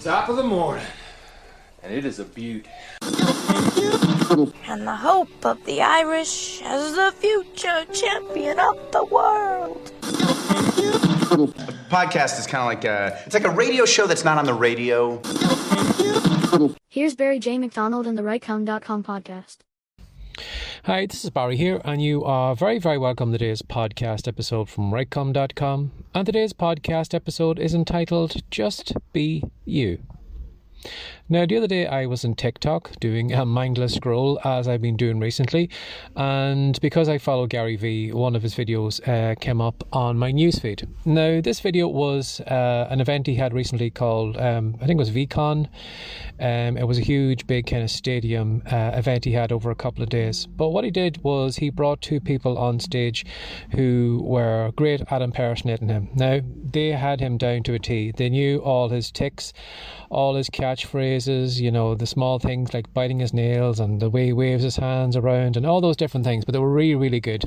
top of the morning, and it is a beaut. And the hope of the Irish as the future champion of the world. A podcast is kind of like it's like a radio show that's not on the radio. Here's Barry J. McDonald and the RightCom.com podcast. Hi, this is Barry here, and you are very, very welcome to today's podcast episode from RightCom.com. And today's podcast episode is entitled Just Be You. Now, the other day I was on TikTok doing a mindless scroll, as I've been doing recently, and because I follow Gary Vee, one of his videos came up on my newsfeed. Now, this video was an event he had recently called, I think it was VCon. It was a huge, big kind of stadium event he had over a couple of days. But what he did was he brought two people on stage who were great at impersonating him. Now, they had him down to a T. They knew all his tics, all his catchphrases, you know, the small things like biting his nails and the way he waves his hands around and all those different things, but they were really, really good.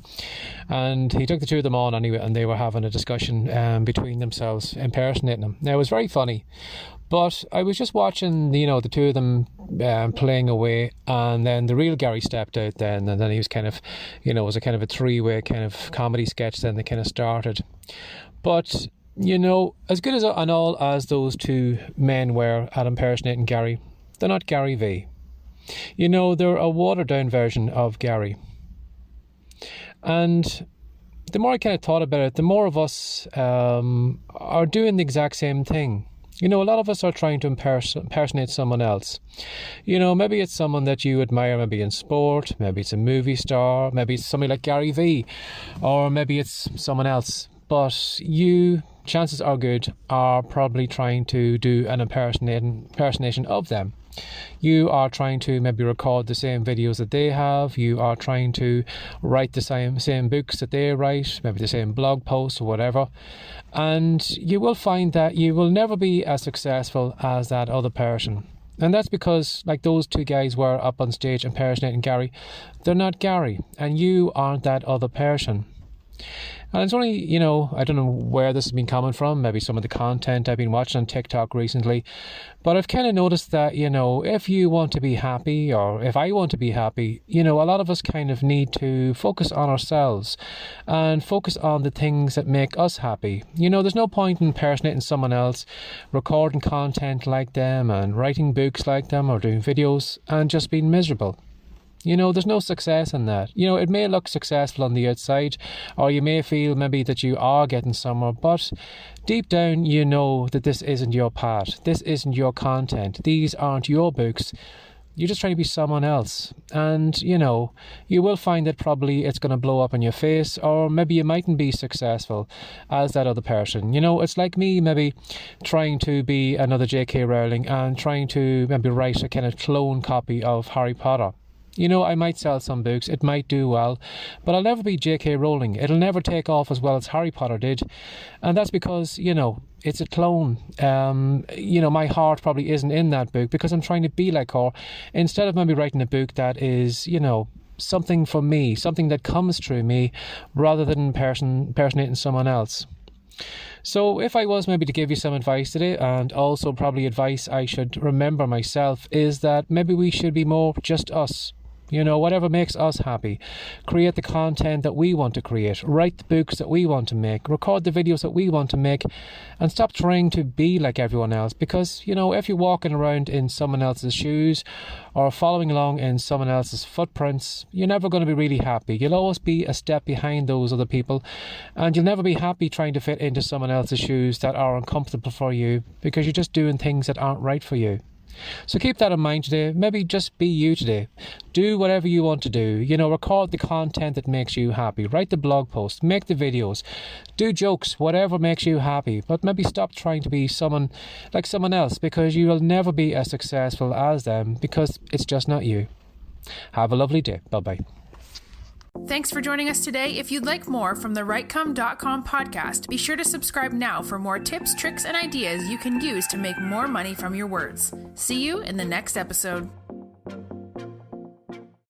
And he took the two of them on anyway, and they were having a discussion between themselves, impersonating him. Now, it was very funny, but I was just watching, you know, the two of them playing away, and then the real Gary stepped out then, and then he was kind of, you know, it was a kind of a three-way kind of comedy sketch then they kind of started. But you know, as good as and all as those two men were at impersonating Gary, they're not Gary Vee. You know, they're a watered-down version of Gary. And the more I kind of thought about it, the more of us are doing the exact same thing. You know, a lot of us are trying to impersonate someone else. You know, maybe it's someone that you admire, maybe in sport, maybe it's a movie star, maybe it's somebody like Gary Vee, or maybe it's someone else. But you, chances are good, are probably trying to do an impersonation of them. You are trying to maybe record the same videos that they have. You are trying to write the same books that they write, maybe the same blog posts or whatever. And you will find that you will never be as successful as that other person. And that's because, like those two guys were up on stage impersonating Gary, they're not Gary, and you aren't that other person. And it's only, you know, I don't know where this has been coming from, maybe some of the content I've been watching on TikTok recently, but I've kind of noticed that, you know, if you want to be happy, or if I want to be happy, you know, a lot of us kind of need to focus on ourselves and focus on the things that make us happy. You know, there's no point in impersonating someone else, recording content like them and writing books like them or doing videos and just being miserable. You know, there's no success in that. You know, it may look successful on the outside, or you may feel maybe that you are getting somewhere, but deep down you know that this isn't your path. This isn't your content. These aren't your books. You're just trying to be someone else. And, you know, you will find that probably it's going to blow up in your face, or maybe you mightn't be successful as that other person. You know, it's like me maybe trying to be another J.K. Rowling and trying to maybe write a kind of clone copy of Harry Potter. You know, I might sell some books, it might do well, but I'll never be J.K. Rowling. It'll never take off as well as Harry Potter did. And that's because, you know, it's a clone. You know, my heart probably isn't in that book because I'm trying to be like her, instead of maybe writing a book that is, you know, something for me, something that comes through me, rather than impersonating someone else. So if I was maybe to give you some advice today, and also probably advice I should remember myself, is that maybe we should be more just us. You know, whatever makes us happy. Create the content that we want to create. Write the books that we want to make. Record the videos that we want to make. And stop trying to be like everyone else. Because, you know, if you're walking around in someone else's shoes or following along in someone else's footprints, you're never going to be really happy. You'll always be a step behind those other people. And you'll never be happy trying to fit into someone else's shoes that are uncomfortable for you, because you're just doing things that aren't right for you. So keep that in mind today. Maybe just be you today. Do whatever you want to do. You know, record the content that makes you happy. Write the blog post. Make the videos. Do jokes. Whatever makes you happy. But maybe stop trying to be someone like someone else, because you will never be as successful as them, because it's just not you. Have a lovely day. Bye-bye. Thanks for joining us today. If you'd like more from the RightCom.com podcast, be sure to subscribe now for more tips, tricks, and ideas you can use to make more money from your words. See you in the next episode.